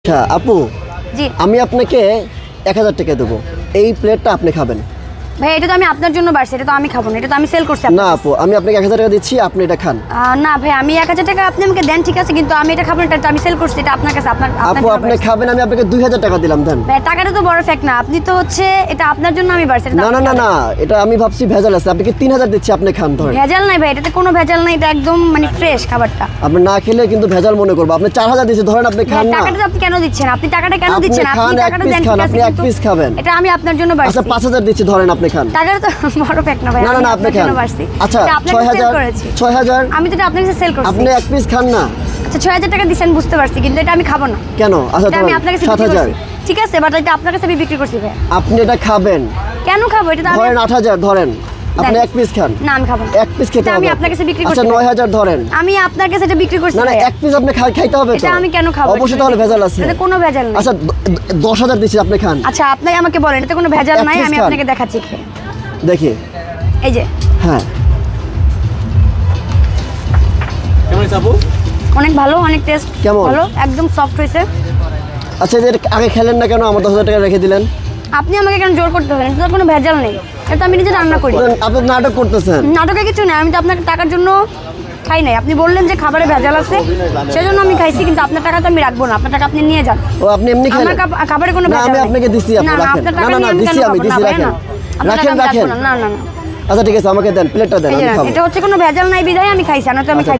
আচ্ছা আপু, জি আমি আপনাকে 1000 টাকা দেবো, এই প্লেটটা আপনি খাবেন। ভাই এটা তো আমি আপনার জন্য বাড়ছি, এটা তো আমি খাবো না, এটা তো আমি সেল করছি। না আপু, আমি আপনাকে 1000 টাকা দিচ্ছি, আপনি এটা খান। না ভাই, আমি 1000 টাকা আপনি আমাকে দেন, ঠিক আছে, কিন্তু আমি এটা খাবো না, এটা তো আমি সেল করছি, এটা আপনার কাছে। আপু আপনি খাবেন, আমি আপনাকে 2000 টাকা দিলাম, দেন। ভাই টাকাটা তো বড় ফ্যাক্ট না, আপনি তো হচ্ছে এটা আপনার জন্য আমি বাড়ছি। না না না না, এটা আমি ভাবছি ভেজাল আছে, আপনাকে 3000 দিচ্ছি, আপনি খান। ধরেন ভেজাল নাই ভাই, এটাতে কোনো ভেজাল নাই, এটা একদম মানে ফ্রেশ খাবারটা। আপনি না খেলে কিন্তু ভেজাল মনে করবো। আপনি 4000 দিচ্ছি, ধরেন আপনি খান না। টাকাটা আপনি কেন দিচ্ছেন? আপনি টাকাটা কেন আপনি দিচ্ছেন? খান, আপনি এক টাকাটা পিস দেন, খান, ঠিক আপনি আছে, এক পিস খাবেন। এটা আমি আপনার জন্য বাড়ছি। আচ্ছা 5000 দিচ্ছি, ধরেন আপনি খান। টাকাটা তো বড় ফ্যাক্ট না ভাই, না না আমি না, আপনি আপনার খান। জন্য বাড়ছি। আচ্ছা এটা আপনাকে সেল করেছি। 6000 আমি তো এটা আপনার কাছে সেল করছি। আপনি এক পিস খান না। আচ্ছা 6000 টাকা দিচ্ছেন বুঝতে পারছি, কিন্তু এটা আমি খাবো না। কেন? আচ্ছা এটা আমি আপনার কাছে বিক্রি 7000 করছি। ঠিক আছে, বাট এটা আপনার কাছে আমি বিক্রি করছি ভাই। আপনি এটা খাবেন। কেন খাবো? এটা তো আমি ধরেন 8000 ধরেন, আপনি এক পিস খান। না আমি খাবো না। এক পিস খেতে এটা হবে। আমি আপনার কাছে বিক্রি করছি। আচ্ছা 9000 ধরেন। আমি আপনার কাছে এটা বিক্রি করছি না না, ভাই। এক পিস আপনি খাইতে হবে তো। এটা আমি কেন খাবো? অবশ্যই তাহলে ভেজাল আছে। এটাতে কোনো ভেজাল নেই। আচ্ছা 10000 দিচ্ছি, আপনি খান। আচ্ছা আপনি আমাকে বলেন এটাতে কোনো ভেজাল এক নাই, piece আমি খান। আপনাকে দেখাচ্ছি খেয়ে। দেখি। এই যে হ্যাঁ অনেক ভালো, অনেক টেস্ট কেমন? ভালো, একদম সফট হয়েছে। আচ্ছা যে আগে খেলেন না কেন, আমার 10000 টাকা রেখে দিলেন? আপনি আমাকে কেন জোর করতে হবে? এটা কোনো ভেজাল নেই, এটা আমি নিজে রান্না করি। আপনি নাটক করতেছেন। নাটকে কিছু নেই, আমি তো আপনার টাকার জন্য খাই নাই। আপনি বললেন যে খাবারে ভেজাল আছে, সেজন্য আমি খাইছি, কিন্তু আপনার টাকা তো আমি রাখবো না, আপনার টাকা আপনি নিয়ে যান। ও আপনি এমনি খেলেন? আমার খাবারে কোনো না ভেজাল আমি নেই। আপনাকে দিছি, আপনি না না, রাখেন। আপনার না টাকা না না, নিয়ে আমি দিছি কেন আমি, খাবো? দিছি, না, ভাই, রাখেন না। আপনার টাকা রাখেন আমি রাখবো রাখেন। না। না না না, আচ্ছা ঠিক আছে, আমাকে দেন, প্লেটটা দেন, আমি খাবো। এটা হচ্ছে কোনো ভেজাল নাই বিধায় আমি খাইছি, না তো আমি খাই